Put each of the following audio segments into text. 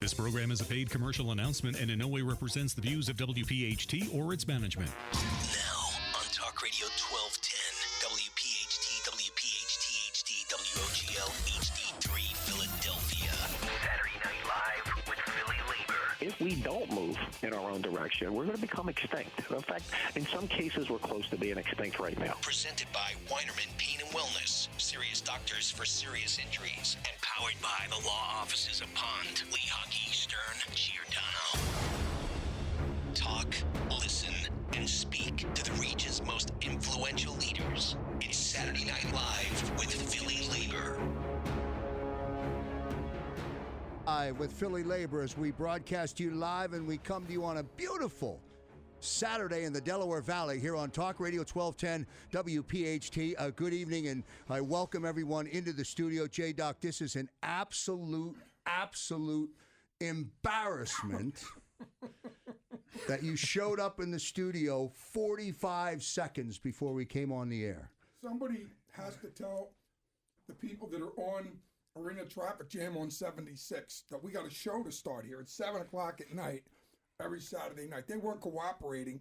This program is a paid commercial announcement and in no way represents the views of WPHT or its management. Now on Talk Radio 1210, WPHT, WPHT HD, WOGL HD3, Philadelphia. Saturday Night Live with PhillyLabor. If we don't move in our own direction, we're going to become extinct. In fact, in some cases, we're close to being extinct right now. Presented by Weinerman Pain and Wellness, serious doctors for serious injuries, and powered by the law offices of Pond, Lehocky, Stern, Giordano. Talk, listen, and speak to the region's most influential leaders. It's Saturday Night Live with PhillyLabor. Hi, with PhillyLabor as we broadcast you live and we come to you on a beautiful Saturday in the Delaware Valley here on Talk Radio 1210 WPHT. Good evening, and I welcome everyone into the studio. J-Doc, this is an absolute embarrassment that you showed up in the studio 45 seconds before we came on the air. Somebody has to tell the people that are in a traffic jam on 76 that we got a show to start here at 7 o'clock at night every Saturday night. They weren't cooperating,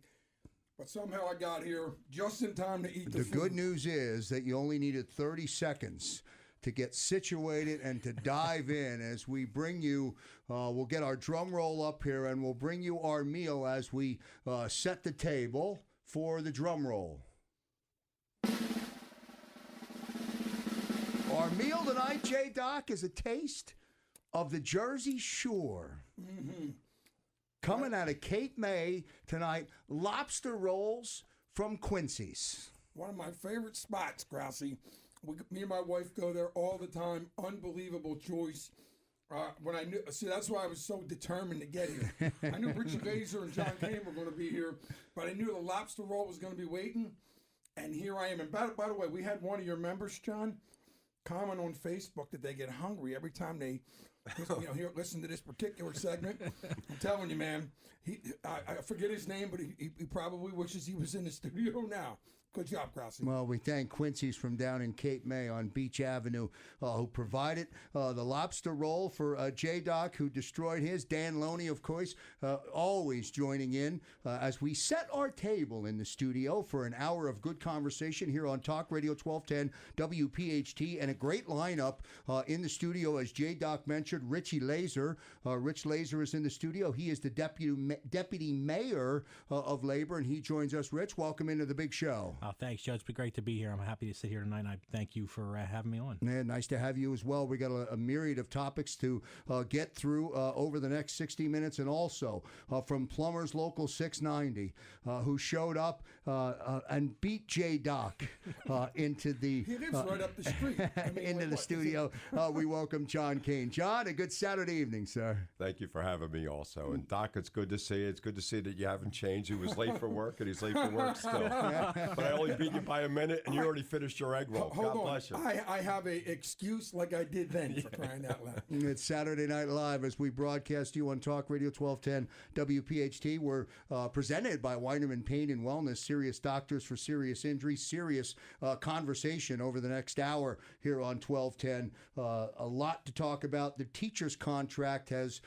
but somehow I got here just in time to eat the food. The good news is that you only needed 30 seconds to get situated and to dive in as we bring you, we'll get our drum roll up here and we'll bring you our meal as we set the table for the drum roll. Our meal tonight, J-Doc, is a taste of the Jersey Shore. Mm-hmm. Coming out of Cape May tonight, lobster rolls from Quincy's. One of my favorite spots, Grassy. Me and my wife go there all the time. Unbelievable choice. When I knew, see, that's why I was so determined to get here. I knew Richard Lazer and John Kane were going to be here, but I knew the lobster roll was going to be waiting. And here I am. And by the way, we had one of your members, John, comment on Facebook that they get hungry every time they listen to this particular segment. I'm telling you, man, I forget his name, but he probably wishes he was in the studio now. Good job, Krause. Well, we thank Quincy's from down in Cape May on Beach Avenue who provided the lobster roll for J-Doc, who destroyed his. Dan Loney, of course, always joining in as we set our table in the studio for an hour of good conversation here on Talk Radio 1210 WPHT, and a great lineup in the studio, as J-Doc mentioned. Richie Lazer. Rich Lazer is in the studio. He is the deputy mayor of Labor, and he joins us. Rich, welcome into the big show. Thanks, Joe. It's been great to be here. I'm happy to sit here tonight, and I thank you for having me on. Yeah, nice to have you as well. We got a myriad of topics to get through over the next 60 minutes, and also from Plumbers Local 690, who showed up and beat J-Doc into the... He lives right up the street. Into the studio. We welcome John Kane. John, a good Saturday evening, sir. Thank you for having me also. And Doc, it's good to see you. It's good to see that you haven't changed. He was late for work, and he's late for work still. But I only beat you by a minute, and you already finished your egg roll. Hold God on. bless you. I have an excuse like I did then, for crying out loud. It's Saturday Night Live as we broadcast you on Talk Radio 1210 WPHT. We're presented by Weinerman Pain and Wellness, serious doctors for serious injuries, serious conversation over the next hour here on 1210. A lot to talk about. The teacher's contract has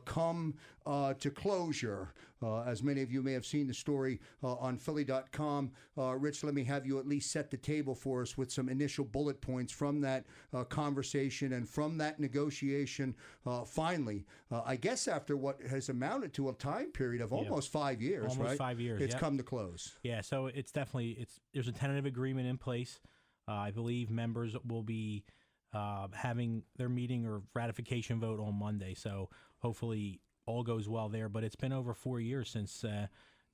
come to closure. As many of you may have seen the story on Philly.com. Rich, let me have you at least set the table for us with some initial bullet points from that conversation and from that negotiation. Finally, I guess after what has amounted to a time period of almost 5 years, almost right? Almost 5 years, It's come to close. Yeah, so it's definitely, there's a tentative agreement in place. I believe members will be having their meeting or ratification vote on Monday, so hopefully all goes well there. But it's been over 4 years since the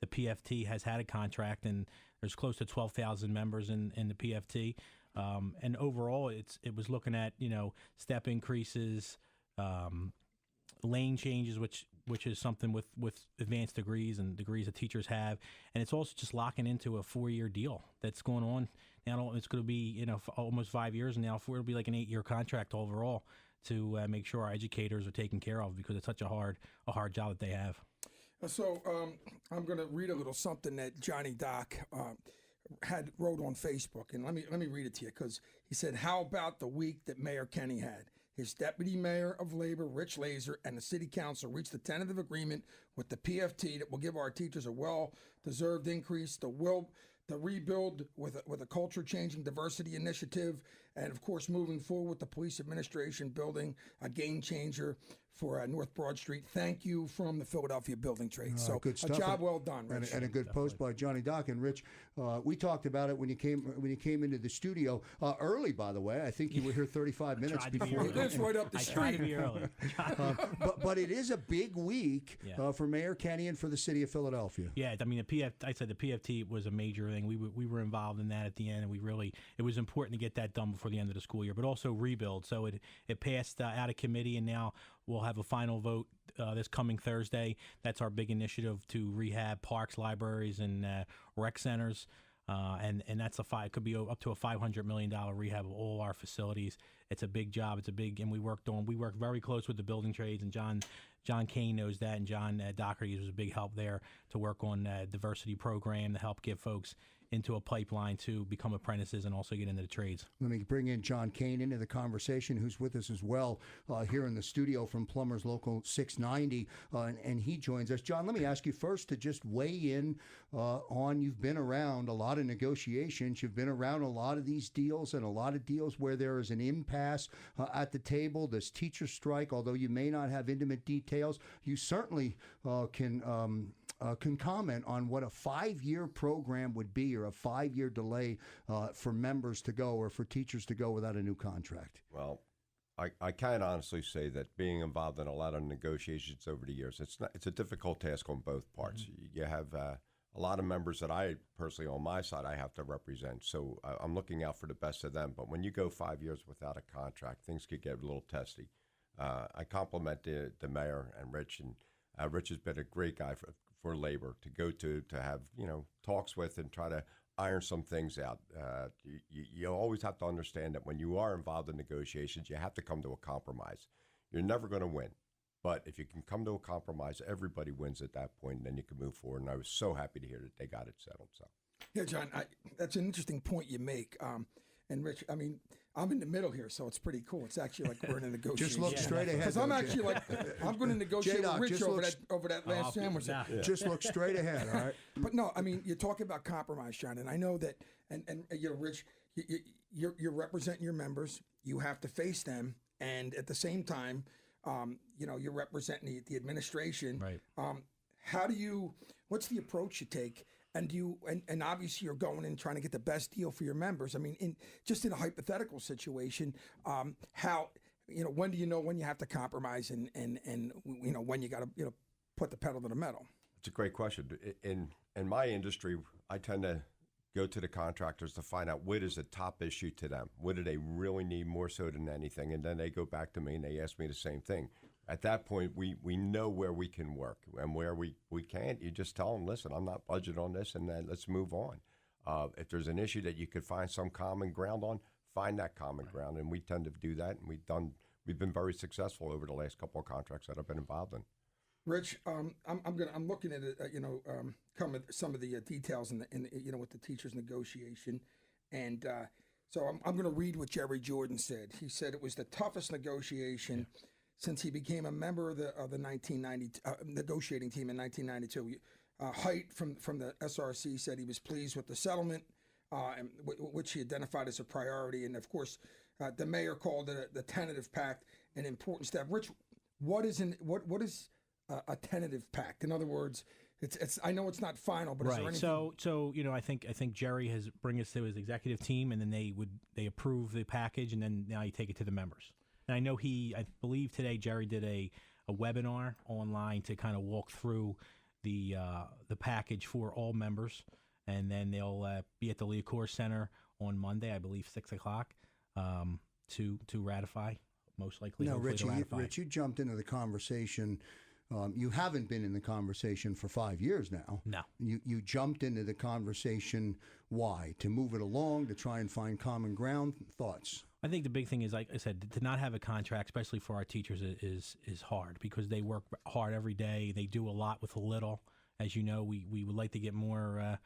PFT has had a contract, and there's close to 12,000 members in the PFT. And overall, it was looking at step increases, lane changes, which is something with advanced degrees and degrees that teachers have, and it's also just locking into a 4-year deal that's going on now. It's going to be for almost 5 years, and now it'll be like an 8-year contract overall to make sure our educators are taken care of, because it's such a hard job that they have. So I'm going to read a little something that Johnny Doc wrote on Facebook, and let me read it to you, because he said, "How about the week that Mayor Kenny had? his deputy mayor of labor, Rich Lazer, and the city council reached a tentative agreement with the PFT that will give our teachers a well-deserved increase. The rebuild with a culture-changing diversity initiative, and of course, moving forward with the police administration building a game changer for North Broad Street. Thank you from the Philadelphia Building Trades. So good stuff. a job well done, Rich. And a good post by Johnny Dock. And Rich, we talked about it when you came into the studio early. By the way, I think you were here 35 minutes before. He lives right up the street. I try to be early. But it is a big week for Mayor Kenny and for the city of Philadelphia. Yeah, I mean the PFT was a major thing. We were involved in that at the end, and it was important to get that done before the end of the school year, but also rebuild. So it passed out of committee, and now we'll have a final vote this coming Thursday. That's our big initiative to rehab parks, libraries, and rec centers. And that's it could be up to a $500 million rehab of all our facilities. It's a big job. And we worked very close with the building trades, and John Kane knows that, and John Doherty was a big help there to work on a diversity program to help get folks into a pipeline to become apprentices and also get into the trades. Let me bring in John Kane into the conversation, who's with us as well here in the studio from Plumbers Local 690, and he joins us. John, let me ask you first to just weigh in on, you've been around a lot of negotiations, you've been around a lot of these deals, and a lot of deals where there is an impasse at the table, this teacher strike, although you may not have intimate details, you certainly can comment on what a 5-year program would be, or a 5-year delay for members to go, or for teachers to go without a new contract. Well, I can honestly say that being involved in a lot of negotiations over the years, it's a difficult task on both parts. Mm-hmm. You have a lot of members that I personally, on my side, I have to represent. So I'm looking out for the best of them. But when you go 5 years without a contract, things could get a little testy. I compliment the mayor and Rich, and Rich has been a great guy for labor to go to have talks with and try to iron some things out. You always have to understand that when you are involved in negotiations, you have to come to a compromise. You're never going to win, but if you can come to a compromise, everybody wins at that point, and then you can move forward. And I was so happy to hear that they got it settled. So, yeah, John, that's an interesting point you make. And Rich, I mean, I'm in the middle here, so it's pretty cool. It's actually like we're in a negotiation. Just look straight ahead. Because I'm actually I'm going to negotiate with Rich over that last sandwich. Yeah. Just look straight ahead, all right? But no, I mean, you're talking about compromise, John, and I know that, and Rich, you're representing your members. You have to face them, and at the same time, you're representing the administration. Right. What's the approach you take? And obviously you're going and trying to get the best deal for your members. I mean, in a hypothetical situation, when do you know when you have to compromise and when you got to put the pedal to the metal? It's a great question. In my industry, I tend to go to the contractors to find out what is the top issue to them. What do they really need more so than anything? And then they go back to me and they ask me the same thing. At that point, we know where we can work, and where we can't, you just tell them, listen, I'm not budgeted on this, and then let's move on. If there's an issue that you could find some common ground on, find that common ground, and we tend to do that, and we've been very successful over the last couple of contracts that I've been involved in. Rich, I'm looking at it, some of the details in with the teachers' negotiation, and so I'm going to read what Jerry Jordan said. He said it was the toughest negotiation since he became a member of the 1990 negotiating team in 1992. Height from the SRC said he was pleased with the settlement, which he identified as a priority, and of course, the mayor called it the tentative pact an important step. Rich, what is a tentative pact? In other words, it's I know it's not final, but right. Is there anything? So I think Jerry has bring us to his executive team, and then they approve the package, and then now you take it to the members. And I know I believe today Jerry did a webinar online to kind of walk through the package for all members, and then they'll be at the Lehocky Center on Monday, I believe 6:00, to ratify. Most likely, now, Rich, you jumped into the conversation. You haven't been in the conversation for 5 years now. No. You jumped into the conversation. Why? To move it along, to try and find common ground? Thoughts? I think the big thing is, like I said, to not have a contract, especially for our teachers, is hard because they work hard every day. They do a lot with a little. As you know, we would like to get more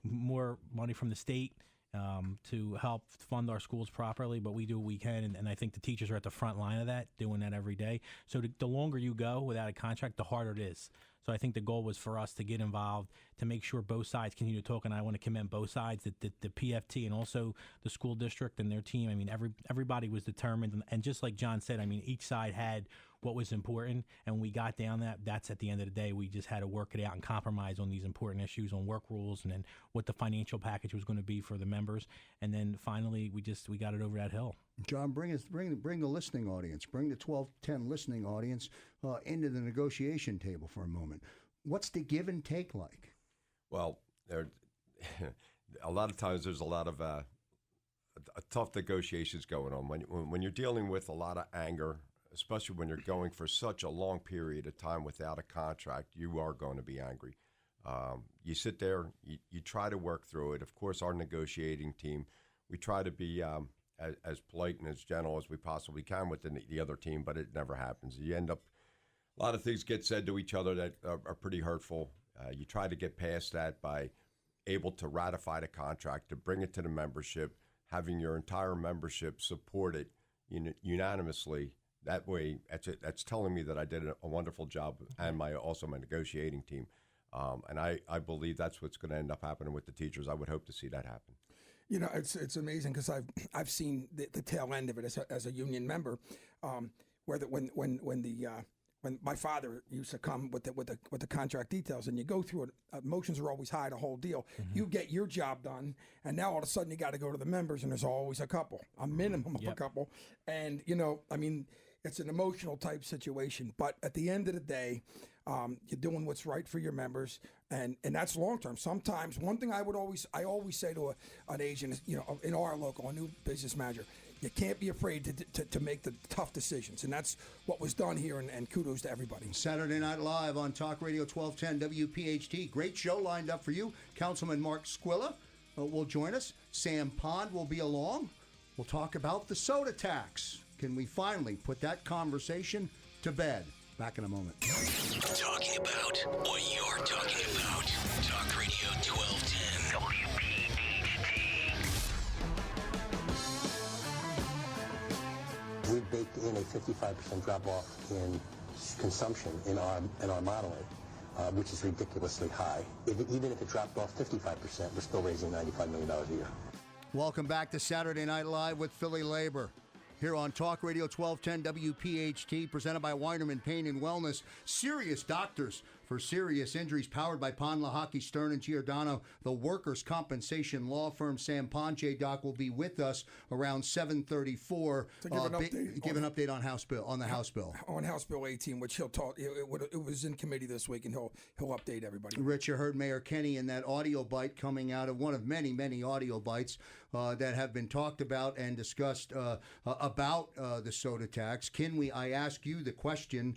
money from the state to help fund our schools properly, but we do what we can, and I think the teachers are at the front line of that, doing that every day. So the longer you go without a contract, the harder it is. So I think the goal was for us to get involved, to make sure both sides continue to talk, and I want to commend both sides, the PFT and also the school district and their team. I mean, everybody was determined, and just like John said, I mean, each side had what was important, and we got down that's at the end of the day, we just had to work it out and compromise on these important issues on work rules and then what the financial package was going to be for the members. And then finally, we got it over that hill. John, bring the listening audience, bring the 1210 listening audience into the negotiation table for a moment. What's the give and take like? Well, a lot of times there's a lot of tough negotiations going on when you're dealing with a lot of anger, especially when you're going for such a long period of time without a contract. You are going to be angry. You sit there, you try to work through it. Of course, our negotiating team, we try to be as polite and as gentle as we possibly can with the other team, but it never happens. You end up, a lot of things get said to each other that are pretty hurtful. You try to get past that by able to ratify the contract, to bring it to the membership, having your entire membership support it unanimously. That way, that's telling me that I did a wonderful job, and also my negotiating team. And I believe that's what's going to end up happening with the teachers. I would hope to see that happen. You know, it's amazing because I've seen the tail end of it as a union member, where when my father used to come with the contract details, and you go through it, emotions are always high, the whole deal. Mm-hmm. You get your job done, and now all of a sudden you got to go to the members, and there's always a minimum of a couple, and I mean, it's an emotional type situation. But at the end of the day, you're doing what's right for your members, and that's long term. Sometimes one thing I always say to an agent is, in our local, a new business manager, you can't be afraid to make the tough decisions, and that's what was done here. And kudos to everybody. Saturday Night Live on Talk Radio 1210 WPHT. Great show lined up for you. Councilman Mark Squilla will join us. Sam Pond will be along. We'll talk about the soda tax. Can we finally put that conversation to bed? Back in a moment. Talking about what you're talking about. Talk Radio 1210 WPHT. We baked in a 55% drop-off in consumption in our modeling, which is ridiculously high. Even if it dropped off 55%, we're still raising $95 million a year. Welcome back to Saturday Night Live with PhillyLabor. Here on Talk Radio 1210 WPHT, presented by Weinerman Pain and Wellness. Serious doctors for serious injuries, powered by Pond, Lehocky, Stern, and Giordano. The workers' compensation law firm. Sam Pond, J-Doc, will be with us around 7:34 to give an update on House Bill, on the House Bill. On House Bill 18, which he'll talk. It was in committee this week, and he'll update everybody. Rich, you heard Mayor Kenny in that audio bite coming out of one of many, many audio bites that have been talked about and discussed about the soda tax. I ask you the question,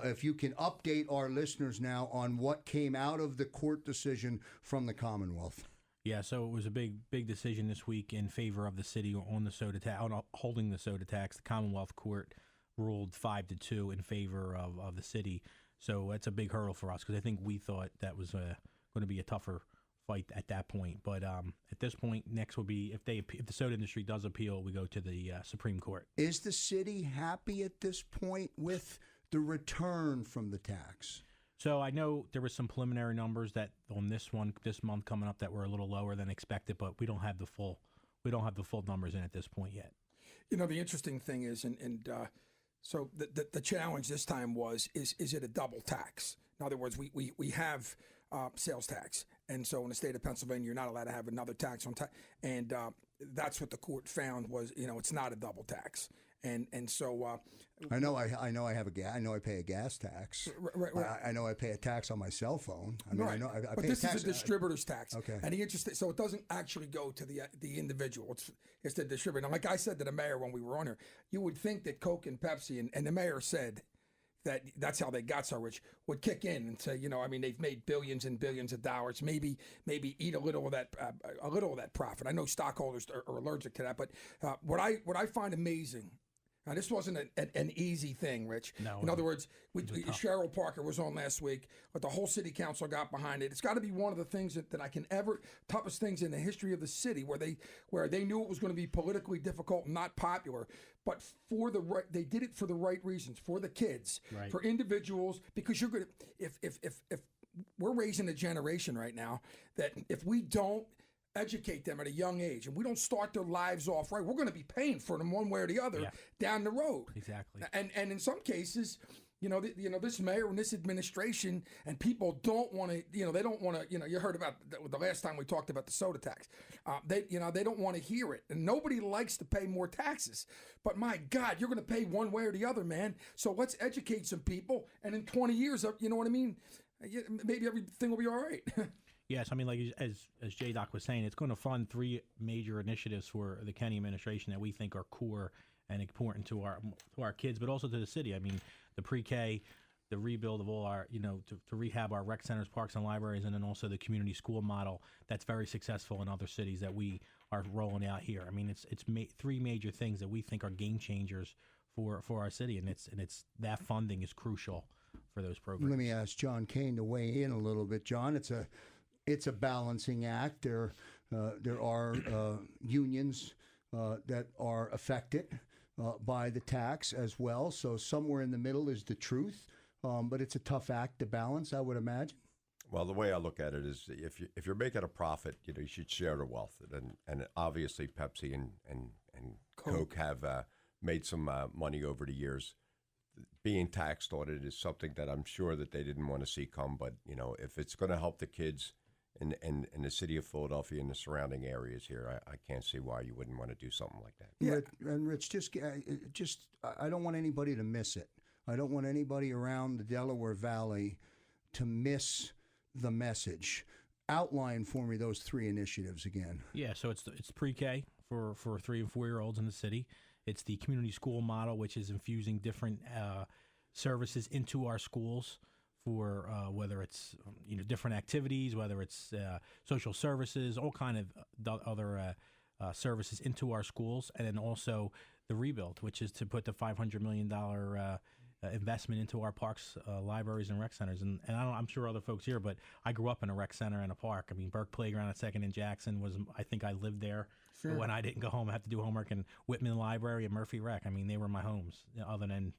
if you can update our listeners now on what came out of the court decision from the Commonwealth. Yeah, so it was a big decision this week in favor of the city on the soda tax, on holding the soda tax. The Commonwealth Court ruled 5-2 in favor of the city. So that's a big hurdle for us, because I think we thought that was going to be a tougher fight at that point. But at this point, next will be if the soda industry does appeal, we go to the Supreme Court. Is the city happy at this point with the return from the tax? So I know there was some preliminary numbers that on this month coming up that were a little lower than expected, but we don't have the full numbers in at this point yet. The interesting thing is, so the challenge this time is it a double tax? In other words, we have sales tax, and so in the state of Pennsylvania, you're not allowed to have another tax on tax, and that's what the court found was, it's not a double tax. And so I know I pay a gas tax. Right. I know I pay a tax on my cell phone. Right. I know I but pay this a tax. is a distributor's tax. Okay. And so it doesn't actually go to the individual. It's the distributor. And like I said to the mayor when we were on here, you would think that Coke and Pepsi and the mayor said that's how they got so rich, would kick in and say, they've made billions and billions of dollars. Maybe eat a little of that profit. I know stockholders are allergic to that, but what I find amazing Now, this wasn't an easy thing, Rich. No, in other words, tough. Cheryl Parker was on last week, but the whole city council got behind it. It's got to be one of the things that I can ever, toughest things in the history of the city, where they knew it was going to be politically difficult, not popular, but they did it for the right reasons, for the kids, right. for individuals, because you're going to, if we're raising a generation right now that if we don't educate them at a young age and we don't start their lives off right, we're going to be paying for them one way or the other down the road. Exactly. And in some cases, this mayor and this administration and people don't want to, they don't want to, you heard about the last time we talked about the soda tax. They don't want to hear it. And nobody likes to pay more taxes. But my God, you're going to pay one way or the other, man. So let's educate some people. And in 20 years, you know what I mean? Maybe everything will be all right. Yes, I mean, like as J-Doc was saying, it's going to fund 3 major initiatives for the county administration that we think are core and important to our kids, but also to the city. I mean, the pre-K, the rebuild of all our, to rehab our rec centers, parks, and libraries, and then also the community school model that's very successful in other cities that we are rolling out here. I mean, it's 3 major things that we think are game changers for our city, and it's that funding is crucial for those programs. Let me ask John Kane to weigh in a little bit. John, it's a balancing act. There are unions that are affected by the tax as well. So somewhere in the middle is the truth. But it's a tough act to balance, I would imagine. Well, the way I look at it is, if you're making a profit, you should share the wealth. And obviously, Pepsi and Coke have made some money over the years. Being taxed on it is something that I'm sure that they didn't want to see come. But if it's going to help the kids in the city of Philadelphia and the surrounding areas here, I can't see why you wouldn't want to do something like that. Yeah, and Rich, just I don't want anybody to miss it. I don't want anybody around the Delaware Valley to miss the message. Outline for me those 3 initiatives again. Yeah, so it's pre-K for 3 and 4-year-olds in the city. It's the community school model, which is infusing different services into our schools for whether it's different activities, whether it's social services, all kind of other services into our schools, and then also the rebuild, which is to put the $500 million investment into our parks, libraries, and rec centers. And I'm sure other folks here, but I grew up in a rec center and a park. I mean, Burke Playground at 2nd and Jackson I think I lived there. Sure. When I didn't go home, I had to do homework. And Whitman Library and Murphy Rec, I mean, they were my homes, other than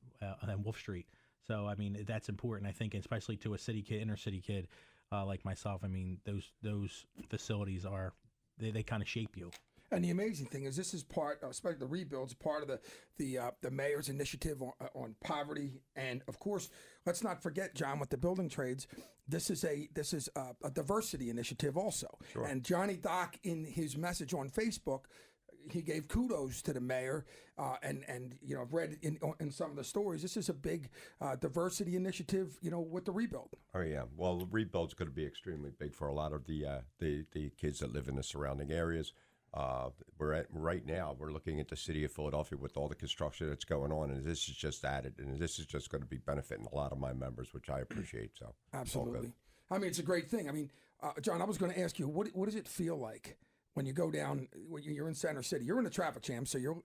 Wolf Street. So, I mean, that's important, I think, especially to a city kid, inner city kid like myself. I mean, those facilities they kind of shape you. And the amazing thing is, this is part, especially the rebuilds, part of the mayor's initiative on poverty, and of course, let's not forget, John, with the building trades, this is a diversity initiative also. Sure. And Johnny Doc, in his message on Facebook, he gave kudos to the mayor, and I've read in some of the stories, this is a big diversity initiative, with the rebuild. Oh yeah, well, the rebuild's going to be extremely big for a lot of the kids that live in the surrounding areas. Right now we're looking at the city of Philadelphia with all the construction that's going on, and this is just added, and this is just going to be benefiting a lot of my members, which I appreciate. So absolutely, I mean, it's a great thing. I mean, John, I was going to ask you, what does it feel like when you go down, when you're in Center City? You're in the traffic jam, so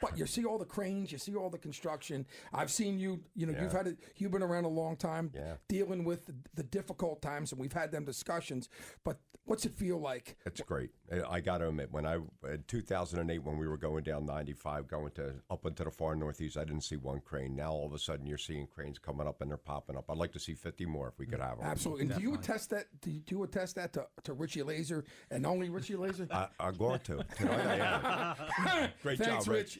but you see all the cranes, you see all the construction. I've seen you, you've been around a long time, dealing with the difficult times, and we've had them discussions. But what's it feel like? It's great. I got to admit, in 2008, when we were going down 95, going up into the far northeast, I didn't see one crane. Now all of a sudden, you're seeing cranes coming up and they're popping up. I'd like to see 50 more if we could have them. Absolutely. And do you attest that? Do you attest that to Richie Lazer and only Richie Lazer? I'm going to. Tonight I am. Great Thanks, job, Rich.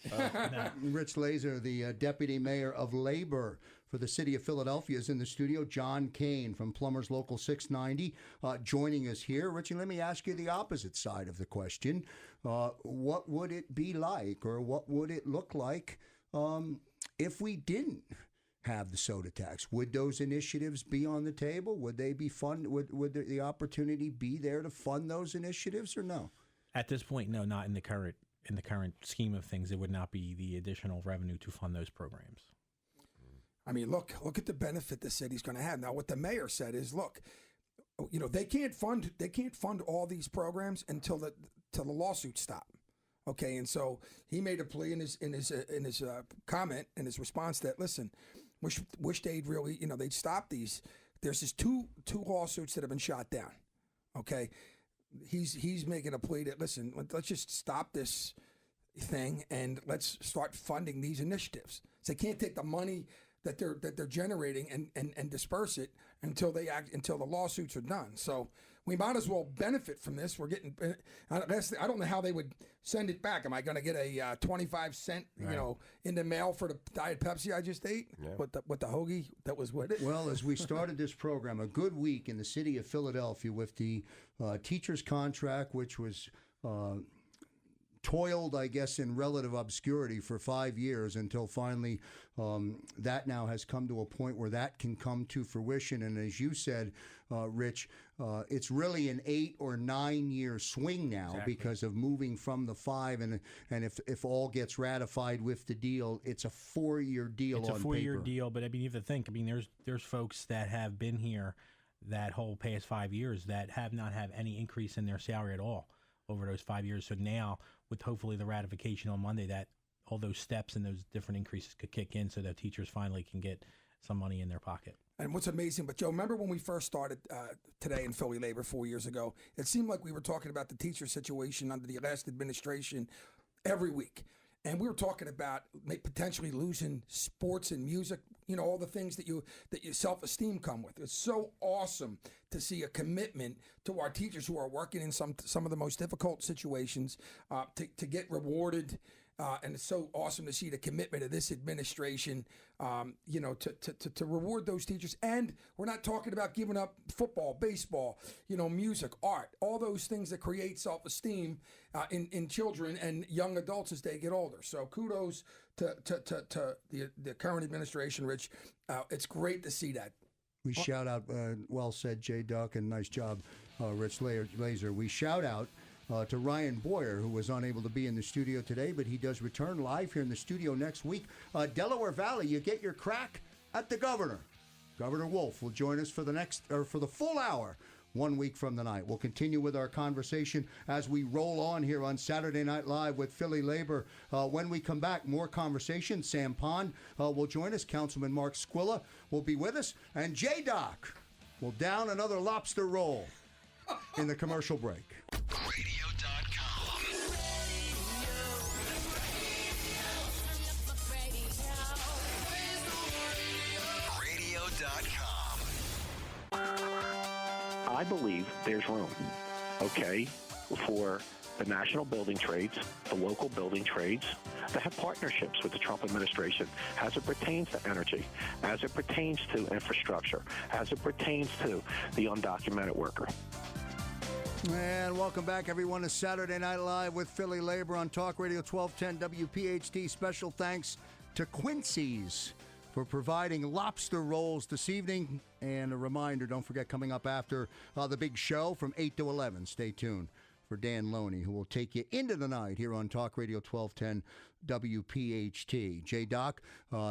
Rich Lazer, the Deputy Mayor of Labor for the city of Philadelphia, is in the studio. John Kane from Plumbers Local 690 joining us here. Richie, let me ask you the opposite side of the question. What would it be like, or what would it look like if we didn't have the soda tax? Would those initiatives be on the table? Would they be fund? Would the opportunity be there to fund those initiatives, or no? At this point, no, not in the current scheme of things. It would not be the additional revenue to fund those programs. I mean, look at the benefit the city's going to have. Now, what the mayor said is, look, they can't fund all these programs until the lawsuits stop. Okay, and so he made a plea in his comment in his response that listen, wish they'd really they'd stop these. There's just two lawsuits that have been shot down. Okay, he's making a plea that listen, let's just stop this thing and let's start funding these initiatives. So they can't take the money that they're generating and disperse it until the lawsuits are done. So we might as well benefit from this. We're getting. I don't know how they would send it back. Am I going to get a 25-cent in the mail for the Diet Pepsi I just ate with the hoagie that was with it? Well, as we started this program, a good week in the city of Philadelphia with the teacher's contract, which was toiled, I guess, in relative obscurity for 5 years until finally that now has come to a point where that can come to fruition. And as you said, Rich, it's really an 8 or 9 year swing now because of moving from the 5. And if all gets ratified with the deal, it's a 4-year deal on paper. It's a 4-year deal, but I mean, you have to think. I mean, there's folks that have been here that whole past 5 years that have not had any increase in their salary at all over those 5 years. So now, with hopefully the ratification on Monday, that all those steps and those different increases could kick in so that teachers finally can get some money in their pocket. And what's amazing, but Joe, remember when we first started today in PhillyLabor 4 years ago, it seemed like we were talking about the teacher situation under the last administration every week. And we were talking about potentially losing sports and music, all the things that your self-esteem come with. It's so awesome to see a commitment to our teachers who are working in some of the most difficult situations to get rewarded. And it's so awesome to see the commitment of this administration, to reward those teachers. And we're not talking about giving up football, baseball, music, art, all those things that create self-esteem in children and young adults as they get older. So kudos to the current administration, Rich. It's great to see that. We shout out, well said, Jay Duck, and nice job, Rich Lazer. We shout out to Ryan Boyer, who was unable to be in the studio today, but he does return live here in the studio next week. Delaware Valley, you get your crack at the governor. Governor Wolf will join us for the full hour 1 week from the night. We'll continue with our conversation as we roll on here on Saturday Night Live with PhillyLabor. When we come back, more conversation. Sam Pond will join us. Councilman Mark Squilla will be with us. And J-Doc will down another lobster roll in the commercial break. Radio.com. Radio.com. I believe there's room, for the national building trades, the local building trades, to have partnerships with the Trump administration as it pertains to energy, as it pertains to infrastructure, as it pertains to the undocumented worker. And welcome back, everyone, to Saturday Night Live with PhillyLabor on Talk Radio 1210 WPHT. Special thanks to Quincy's for providing lobster rolls this evening. And a reminder, don't forget, coming up after the big show from 8 to 11, stay tuned for Dan Loney, who will take you into the night here on Talk Radio 1210 WPHT. J-Doc,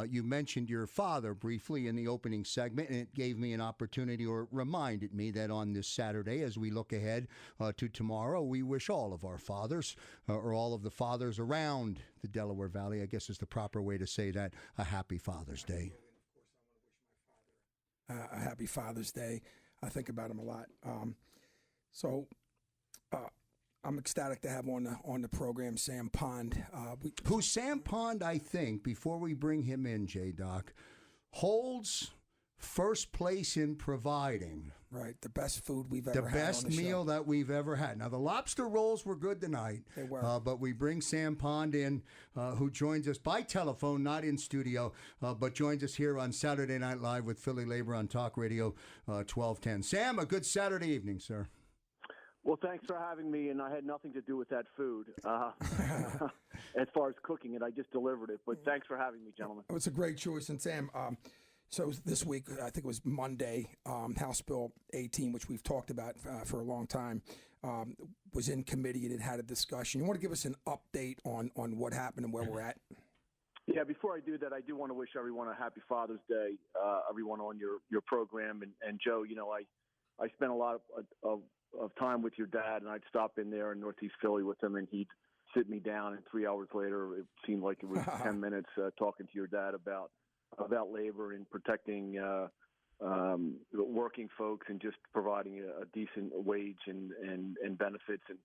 you mentioned your father briefly in the opening segment, and it gave me an opportunity, or reminded me, that on this Saturday, as we look ahead to tomorrow, we wish all of our fathers, or all of the fathers around the Delaware Valley, I guess is the proper way to say that, a happy Father's Day. A happy Father's Day. I think about him a lot. I'm ecstatic to have on the program Sam Pond. Who Sam Pond, I think, before we bring him in, J-Doc, holds first place in providing. Right, the best food we've ever had. The best meal that we've ever had. Now, the lobster rolls were good tonight. They were. But we bring Sam Pond in, who joins us by telephone, not in studio, but joins us here on Saturday Night Live with PhillyLabor on Talk Radio 1210. Sam, a good Saturday evening, sir. Well, thanks for having me, and I had nothing to do with that food. As far as cooking it, I just delivered it. But thanks for having me, gentlemen. It was a great choice. And Sam, so this week, I think it was Monday, House Bill 18, which we've talked about for a long time, was in committee and it had a discussion. You want to give us an update on what happened and where we're at? Yeah, before I do that, I do want to wish everyone a happy Father's Day, everyone on your program. And Joe, I spent a lot of time with your dad, and I'd stop in there in Northeast Philly with him, and he'd sit me down, and 3 hours later, it seemed like it was 10 minutes talking to your dad about labor and protecting working folks and just providing a decent wage and benefits. And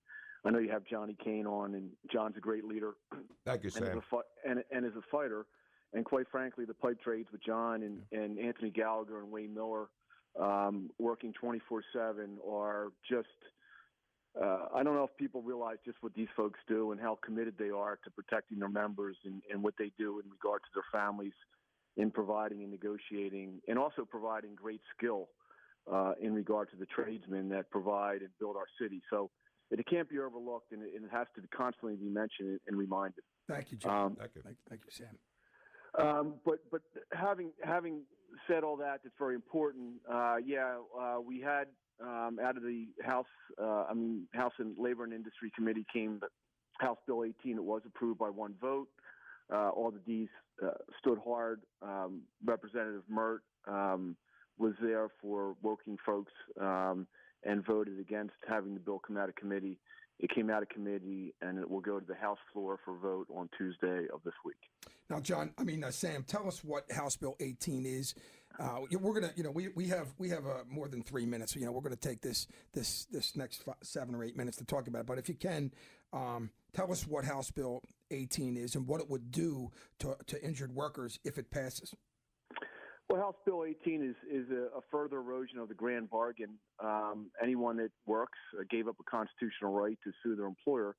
I know you have Johnny Kane on, and John's a great leader. Thank you, Sam. And as a fighter, and quite frankly, the pipe trades with John and Anthony Gallagher and Wayne Miller, working 24/7 are just. I don't know if people realize just what these folks do and how committed they are to protecting their members and what they do in regard to their families in providing and negotiating, and also providing great skill in regard to the tradesmen that provide and build our city. So it can't be overlooked, and it has to constantly be mentioned and reminded. Thank you, John. Thank you. Thank you, Sam. But having said all that, that's very important. We had out of the House and Labor and Industry Committee came House Bill 18. It was approved by one vote. All the D's stood hard. Representative Mert was there for working folks and voted against having the bill come out of committee. It came out of committee, and it will go to the House floor for vote on Tuesday of this week. Now, John, Sam, tell us what House Bill 18 is. We're gonna, we have more than 3 minutes. So, we're gonna take this next 7 or 8 minutes to talk about it. But if you can, tell us what House Bill 18 is and what it would do to injured workers if it passes. Well, House Bill 18 is a further erosion of the grand bargain. Anyone that works gave up a constitutional right to sue their employer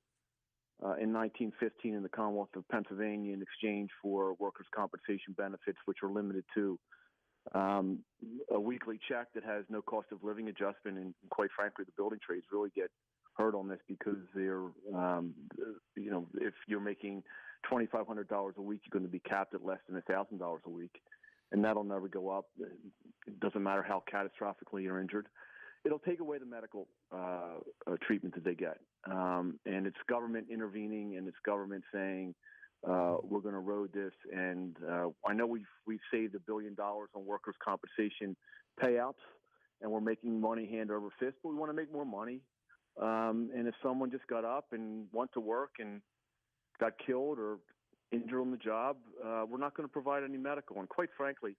in 1915 in the Commonwealth of Pennsylvania in exchange for workers' compensation benefits, which are limited to a weekly check that has no cost of living adjustment. And quite frankly, the building trades really get hurt on this because they're, if you're making $2,500 a week, you're going to be capped at less than $1,000 a week. And that'll never go up. It doesn't matter how catastrophically you're injured. It'll take away the medical treatment that they get. And it's government intervening, and it's government saying, we're going to erode this. And I know we've saved $1 billion on workers' compensation payouts, and we're making money hand over fist, but we want to make more money. And if someone just got up and went to work and got killed or injured on the job, we're not going to provide any medical. And quite frankly,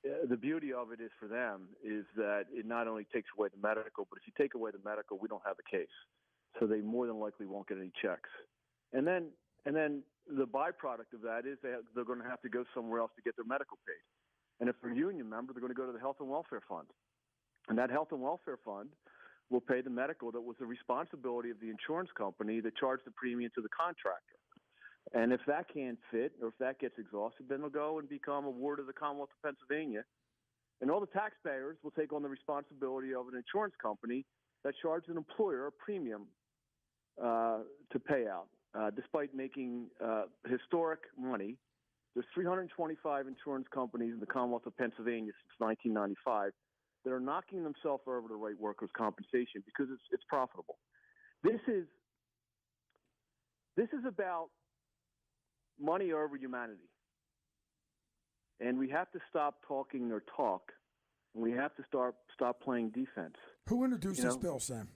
the beauty of it is for them is that it not only takes away the medical, but if you take away the medical, we don't have a case. So they more than likely won't get any checks. And then the byproduct of that is they're going to have to go somewhere else to get their medical paid. And if they're a union member, they're going to go to the Health and Welfare Fund. And that Health and Welfare Fund will pay the medical that was the responsibility of the insurance company that charged the premium to the contractor. And if that can't fit, or if that gets exhausted, then they'll go and become a ward of the Commonwealth of Pennsylvania. And all the taxpayers will take on the responsibility of an insurance company that charges an employer a premium to pay out. Despite making historic money, there's 325 insurance companies in the Commonwealth of Pennsylvania since 1995 that are knocking themselves over to write workers' compensation because it's profitable. This is about money over humanity. And we have to stop talking their talk, and we have to stop playing defense. Who introduced this bill, Sam?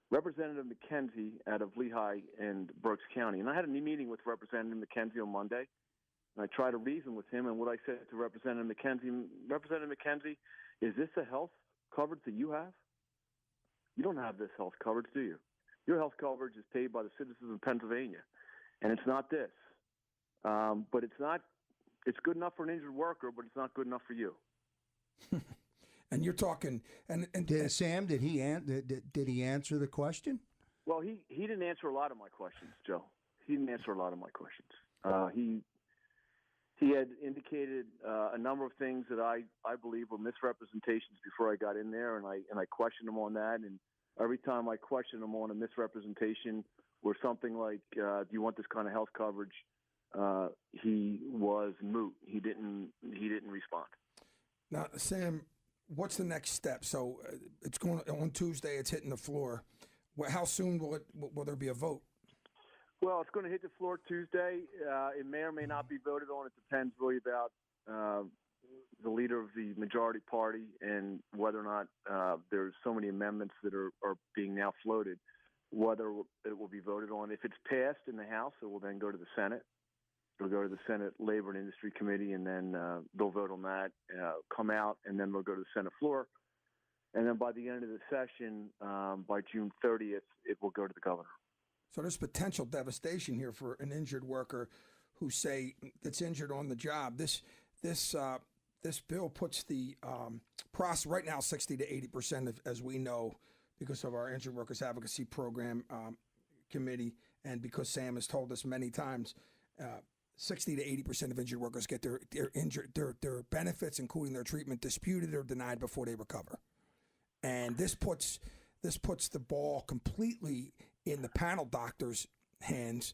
Representative McKenzie out of Lehigh and Berks County. And I had a meeting with Representative McKenzie on Monday, and I tried to reason with him. And what I said to Representative McKenzie, is this a health coverage that you have? You don't have this health coverage, do you? Your health coverage is paid by the citizens of Pennsylvania, and it's not this. But it's good enough for an injured worker, but it's not good enough for you. And you're talking, and Sam, did he answer the question? Well, he didn't answer a lot of my questions, Joe. He didn't answer a lot of my questions. He had indicated a number of things that I believe were misrepresentations before I got in there, and I questioned him on that. And every time I questioned him on a misrepresentation or something like, "Do you want this kind of health coverage?" He was moot. He didn't respond. Now, Sam, what's the next step? So it's going on Tuesday. It's hitting the floor. How soon will there be a vote? Well, it's going to hit the floor Tuesday. It may or may not be voted on. It depends really about the leader of the majority party and whether or not there's so many amendments that are being now floated. whether it will be voted on. If it's passed in the House, it will then go to the Senate. It'll go to the Senate Labor and Industry Committee, and then they'll vote on that, come out, and then they'll go to the Senate floor. And then by the end of the session, by June 30th, it will go to the governor. So there's potential devastation here for an injured worker who that's injured on the job. This bill puts the process right now 60 to 80%, as we know, because of our Injured Workers Advocacy Program committee, and because Sam has told us many times, 60 to 80% of injured workers get their benefits, including their treatment, disputed or denied before they recover. And this puts the ball completely in the panel doctor's hands.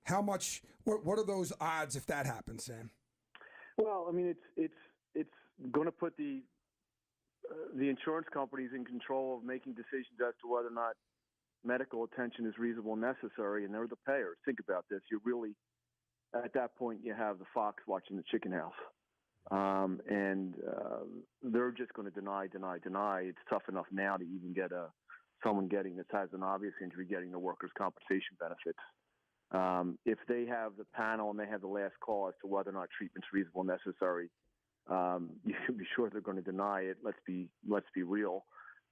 What are those odds if that happens, Sam? Well, I mean, it's going to put the insurance companies in control of making decisions as to whether or not medical attention is reasonable and necessary, and they're the payers. Think about this. You're really, at that point, you have the fox watching the chicken house. And they're just going to deny. It's tough enough now to even get someone that has an obvious injury getting the workers' compensation benefits. If they have the panel and they have the last call as to whether or not treatment's reasonable and necessary, you can be sure they're going to deny it. Let's be real.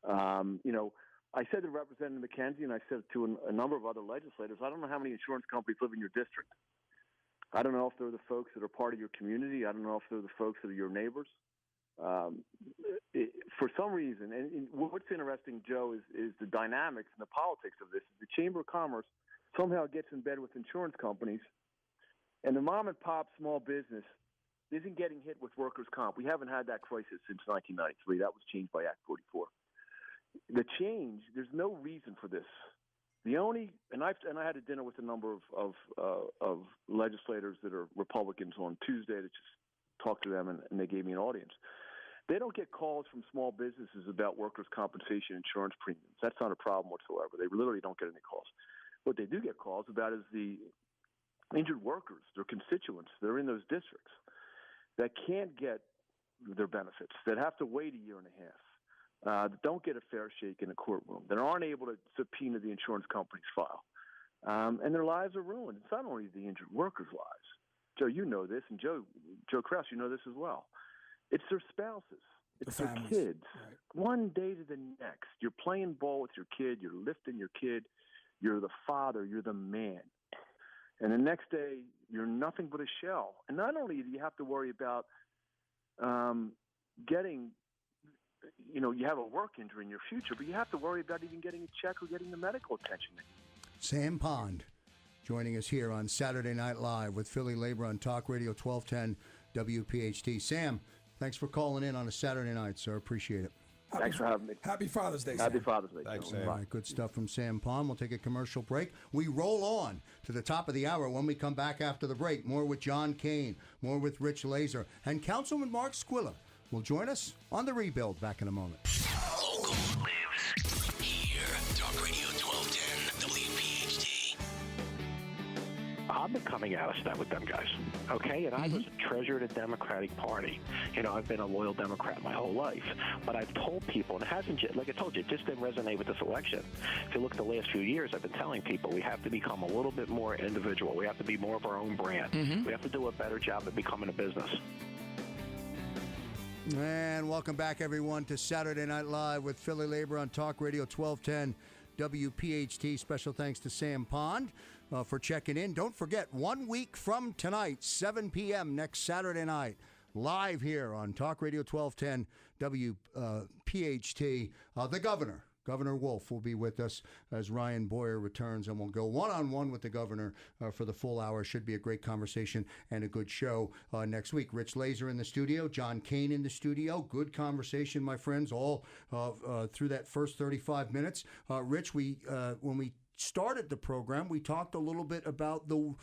I said to Representative McKenzie, and I said to a number of other legislators, I don't know how many insurance companies live in your district. I don't know if they're the folks that are part of your community. I don't know if they're the folks that are your neighbors. For some reason, and what's interesting, Joe, is the dynamics and the politics of this. The Chamber of Commerce somehow gets in bed with insurance companies, and the mom and pop small business isn't getting hit with workers' comp. We haven't had that crisis since 1993. That was changed by Act 44. The change, there's no reason for this. And I had a dinner with a number of legislators that are Republicans on Tuesday to just talk to them, and they gave me an audience. They don't get calls from small businesses about workers' compensation insurance premiums. That's not a problem whatsoever. They literally don't get any calls. What they do get calls about is the injured workers, their constituents, that are in those districts that can't get their benefits, that have to wait a year and a half. That don't get a fair shake in a courtroom, that aren't able to subpoena the insurance company's file. And their lives are ruined. It's not only the injured workers' lives. Joe, you know this, and Joe Krause, you know this as well. It's their spouses. It's their kids. Right. One day to the next, you're playing ball with your kid, you're lifting your kid, you're the father, you're the man. And the next day, you're nothing but a shell. And not only do you have to worry about getting – you have a work injury in your future, but you have to worry about even getting a check or getting the medical attention that you need. Sam Pond joining us here on Saturday Night Live with PhillyLabor on Talk Radio 1210 WPHT. Sam, thanks for calling in on a Saturday night, sir. Appreciate it. Thanks for having me. Happy Father's Day, Sam. Happy Father's Day. Thanks, All right, good stuff from Sam Pond. We'll take a commercial break. We roll on to the top of the hour when we come back after the break. More with John Kane, more with Rich Lazer, and Councilman Mark Squilla will join us on The Rebuild. Back in a moment. Local lives here. Talk Radio 1210 WPHT. I've been coming out of step with them guys, okay? And I was a treasurer of the Democratic Party. I've been a loyal Democrat my whole life. But I've told people, and it hasn't, like I told you, it just didn't resonate with this election. If you look at the last few years, I've been telling people we have to become a little bit more individual. We have to be more of our own brand. We have to do a better job at becoming a business. And welcome back, everyone, to Saturday Night Live with PhillyLabor on Talk Radio 1210 WPHT. Special thanks to Sam Pond for checking in. Don't forget, 1 week from tonight, 7 p.m. next Saturday night, live here on Talk Radio 1210 WPHT, the Governor Wolf will be with us as Ryan Boyer returns, and we'll go one-on-one with the governor for the full hour. Should be a great conversation and a good show next week. Rich Lazer in the studio, John Kane in the studio. Good conversation, my friends, all through that first 35 minutes. Rich, when we started the program, we talked a little bit about the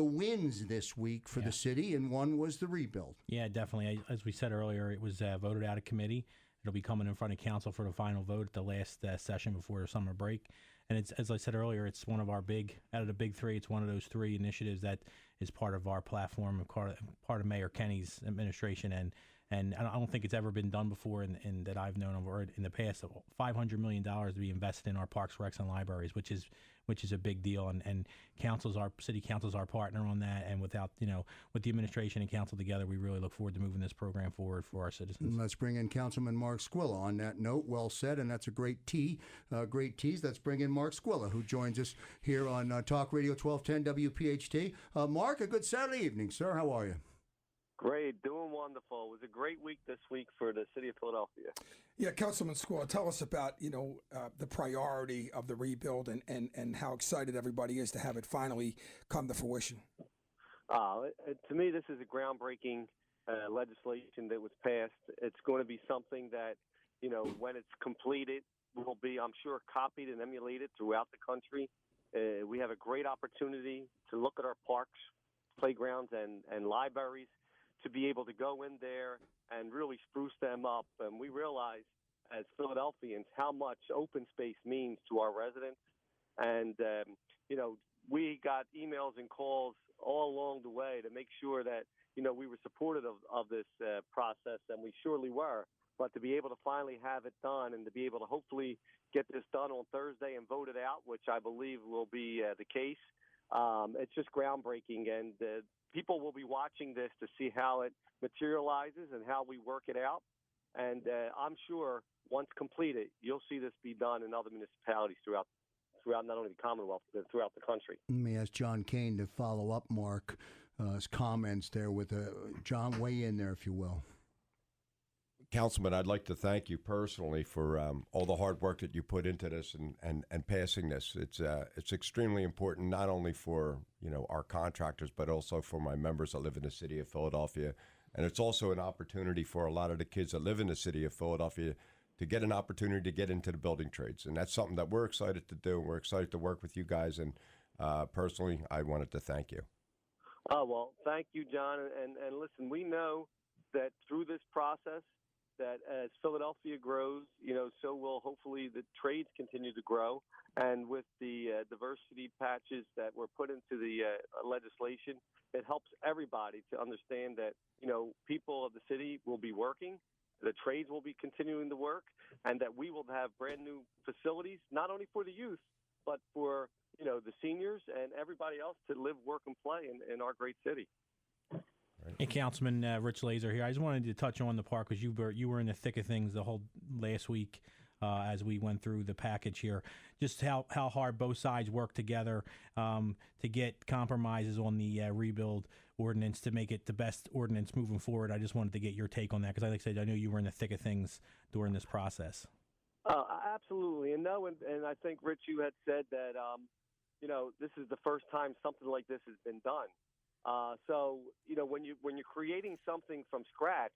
wins this week for the city, and one was the rebuild. Yeah, definitely. As we said earlier, it was voted out of committee. It'll be coming in front of council for the final vote at the last session before the summer break. And it's, as I said earlier, it's one of our out of the big three, it's one of those three initiatives that is part of our platform, part of Mayor Kenny's administration, and and I don't think it's ever been done before in that I've known of or in the past. $500 million to be invested in our parks, recs, and libraries, which is a big deal. And city council's our partner on that. And with the administration and council together, we really look forward to moving this program forward for our citizens. Let's bring in Councilman Mark Squilla on that note. Well said, and that's a great tease. Let's bring in Mark Squilla, who joins us here on Talk Radio 1210 WPHT. Mark, a good Saturday evening, sir. How are you? Great, doing wonderful. It was a great week this week for the city of Philadelphia. Yeah, Councilman Squilla, tell us about the priority of the rebuild and how excited everybody is to have it finally come to fruition. To me, this is a groundbreaking legislation that was passed. It's going to be something that, when it's completed, will be, I'm sure, copied and emulated throughout the country. We have a great opportunity to look at our parks, playgrounds, and libraries, to be able to go in there and really spruce them up. And we realize as Philadelphians how much open space means to our residents. And, we got emails and calls all along the way to make sure that, we were supportive of this process, and we surely were. But to be able to finally have it done and to be able to hopefully get this done on Thursday and vote it out, which I believe will be the case, it's just groundbreaking. And people will be watching this to see how it materializes and how we work it out. And I'm sure once completed, you'll see this be done in other municipalities throughout not only the Commonwealth, but throughout the country. Let me ask John Kane to follow up, Mark, his comments there with John, weigh in there, if you will. Councilman, I'd like to thank you personally for all the hard work that you put into this and passing this. It's extremely important, not only for our contractors, but also for my members that live in the city of Philadelphia. And it's also an opportunity for a lot of the kids that live in the city of Philadelphia to get an opportunity to get into the building trades. And that's something that we're excited to do. And we're excited to work with you guys. And personally, I wanted to thank you. Oh, well, thank you, John. And listen, we know that through this process, that as Philadelphia grows, so will hopefully the trades continue to grow. And with the diversity patches that were put into the legislation, it helps everybody to understand that, people of the city will be working, the trades will be continuing to work, and that we will have brand new facilities, not only for the youth, but for, the seniors and everybody else to live, work, and play in our great city. Hey, Councilman Rich Lazer here. I just wanted to touch on the park because you were in the thick of things the whole last week as we went through the package here. Just how hard both sides work together to get compromises on the rebuild ordinance to make it the best ordinance moving forward. I just wanted to get your take on that because, like I said, I know you were in the thick of things during this process. Absolutely. And I think, Rich, you had said that, this is the first time something like this has been done. So, when you're creating something from scratch,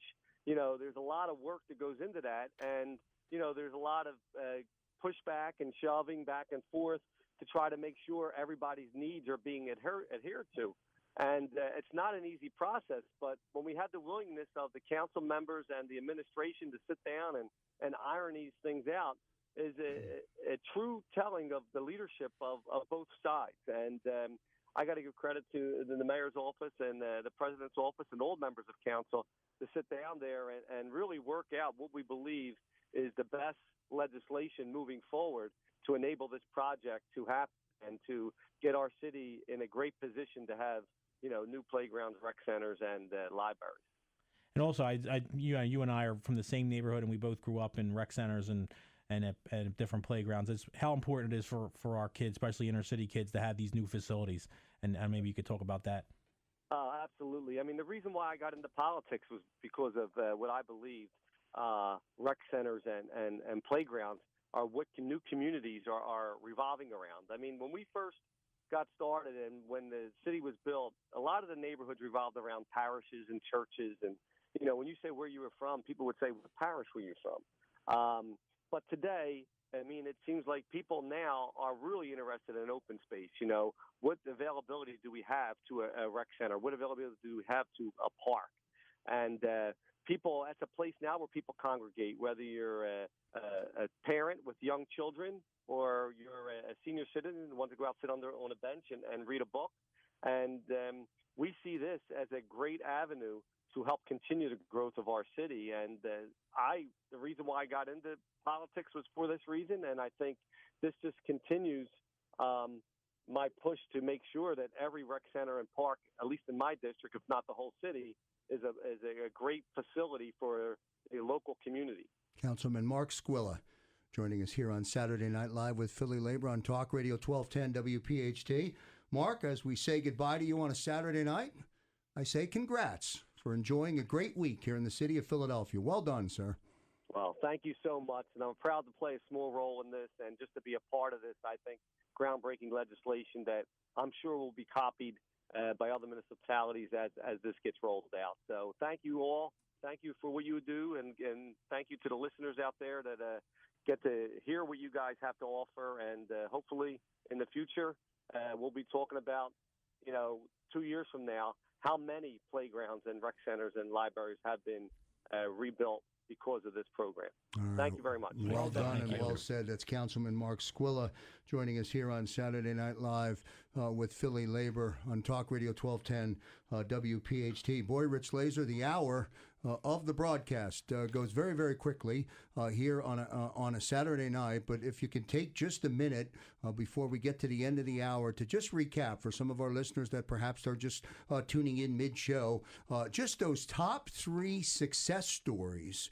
there's a lot of work that goes into that. And, there's a lot of pushback and shoving back and forth to try to make sure everybody's needs are being adhered to. And it's not an easy process. But when we had the willingness of the council members and the administration to sit down and iron these things out, is a true telling of the leadership of both sides. And I got to give credit to the mayor's office and the president's office and all members of council to sit down there and really work out what we believe is the best legislation moving forward to enable this project to happen and to get our city in a great position to have, new playgrounds, rec centers, and libraries. And also, you and I are from the same neighborhood, and we both grew up in rec centers and at different playgrounds. It's how important it is for our kids, especially inner city kids, to have these new facilities. And maybe you could talk about that. Absolutely. I mean, the reason why I got into politics was because of what I believed rec centers and playgrounds are what new communities are revolving around. I mean, when we first got started and when the city was built, a lot of the neighborhoods revolved around parishes and churches. And, when you say where you were from, people would say, what parish were you from? But today, I mean, it seems like people now are really interested in open space. What availability do we have to a rec center? What availability do we have to a park? And people, that's a place now where people congregate, whether you're a parent with young children or you're a senior citizen who wants to go out, sit on a bench and read a book. And we see this as a great avenue to help continue the growth of our city. And the reason why I got into politics was for this reason, and I think this just continues my push to make sure that every rec center and park, at least in my district, if not the whole city, is a great facility for a local community. Councilman Mark Squilla joining us here on Saturday Night Live with PhillyLabor on Talk Radio 1210 WPHT. Mark, as we say goodbye to you on a Saturday night, I say congrats for enjoying a great week here in the city of Philadelphia. Well done, sir. Well, thank you so much, and I'm proud to play a small role in this and just to be a part of this, I think, groundbreaking legislation that I'm sure will be copied by other municipalities as this gets rolled out. So thank you all. Thank you for what you do, and thank you to the listeners out there that get to hear what you guys have to offer. And hopefully in the future, we'll be talking about, 2 years from now, how many playgrounds and rec centers and libraries have been rebuilt because of this program. Thank you very much. Well done and well said. That's Councilman Mark Squilla joining us here on Saturday Night Live with PhillyLabor on Talk Radio 1210 WPHT. Boy, Rich Lazer, the hour of the broadcast goes very, very quickly here on a Saturday night. But if you can take just a minute before we get to the end of the hour to just recap for some of our listeners that perhaps are just tuning in mid-show, just those top 3 success stories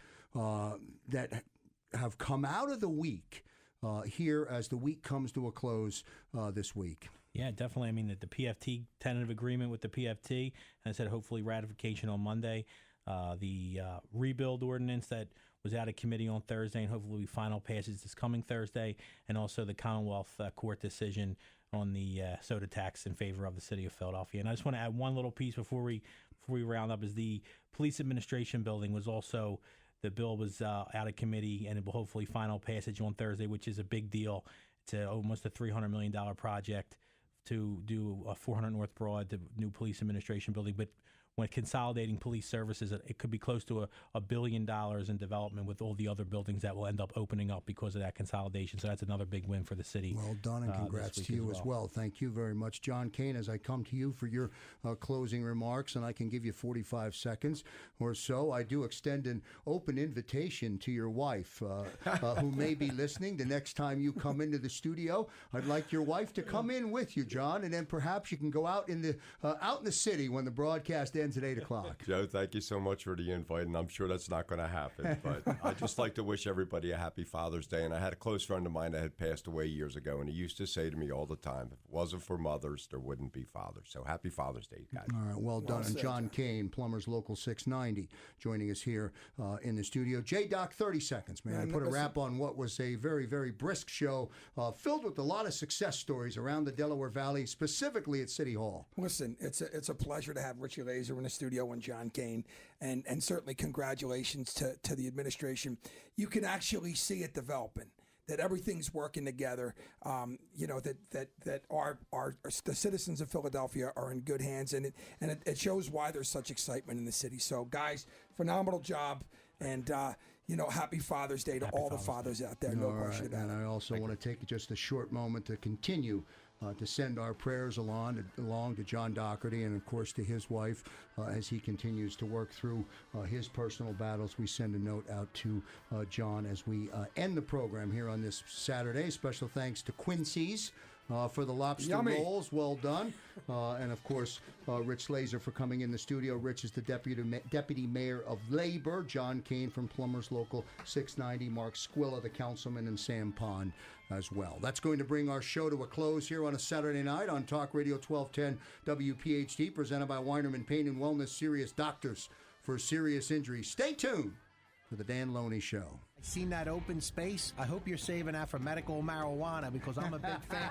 that have come out of the week here as the week comes to a close this week. Yeah, definitely. I mean, the PFT tentative agreement with the PFT, and I said hopefully ratification on Monday. The rebuild ordinance that was out of committee on Thursday, and hopefully final passage this coming Thursday, and also the Commonwealth Court decision on the soda tax in favor of the city of Philadelphia. And I just want to add one little piece before we round up, is the police administration building was also, the bill was out of committee, and it will hopefully final passage on Thursday, which is a big deal. It's almost a $300 million project to do 400 North Broad, the new police administration building. But when consolidating police services, it could be close to $1 billion in development with all the other buildings that will end up opening up because of that consolidation. So that's another big win for the city. Well done, and congrats to you as well. Thank you very much. John Kane, as I come to you for your closing remarks, and I can give you 45 seconds or so, I do extend an open invitation to your wife who may be listening. The next time you come into the studio, I'd like your wife to come in with you, John, and then perhaps you can go out in the city when the broadcast ends at 8 o'clock. Joe, thank you so much for the invite, and I'm sure that's not going to happen. But I'd just like to wish everybody a happy Father's Day. And I had a close friend of mine that had passed away years ago, and he used to say to me all the time, if it wasn't for mothers, there wouldn't be fathers. So happy Father's Day, guys. All right, well done. And John Kane, Plumbers Local 690, joining us here in the studio. J-Doc, 30 seconds, man. I put a wrap on what was a very, very brisk show filled with a lot of success stories around the Delaware Valley, specifically at City Hall. Listen, it's a pleasure to have Richie Lazer in the studio and John Kane, and certainly congratulations to the administration. You can actually see it developing, that everything's working together. That the citizens of Philadelphia are in good hands, and it shows why there's such excitement in the city. So, guys, phenomenal job, and happy Father's Day to all the fathers out there. No question about it. And I also want to take just a short moment to continue to send our prayers along to John Doherty and, of course, to his wife as he continues to work through his personal battles. We send a note out to John as we end the program here on this Saturday. Special thanks to Quincy's for the lobster rolls. Well done. And, of course, Rich Lazer for coming in the studio. Rich is the Deputy Mayor of Labor. John Kane from Plumbers Local 690. Mark Squilla, the Councilman, and Sam Pond as well. That's going to bring our show to a close here on a Saturday night on Talk Radio 1210 WPHT, presented by Weinerman Pain and Wellness, Serious Doctors for Serious Injuries. Stay tuned for the Dan Loney Show. Seen that open space? I hope you're saving that for medical marijuana, because I'm a big fan.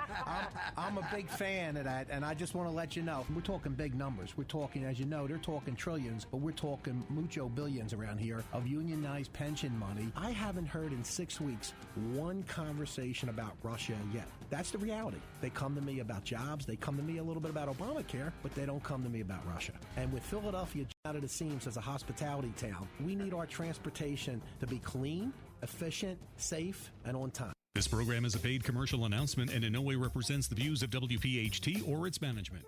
I'm a big fan of that, and I just want to let you know, we're talking big numbers. We're talking, as you know, they're talking trillions, but we're talking mucho billions around here of unionized pension money. I haven't heard in 6 weeks one conversation about Russia yet. That's the reality. They come to me about jobs. They come to me a little bit about Obamacare, but they don't come to me about Russia. And with Philadelphia out of the seams as a hospitality town, we need our transportation to be clean, efficient, safe, and on time. This program is a paid commercial announcement and in no way represents the views of WPHT or its management.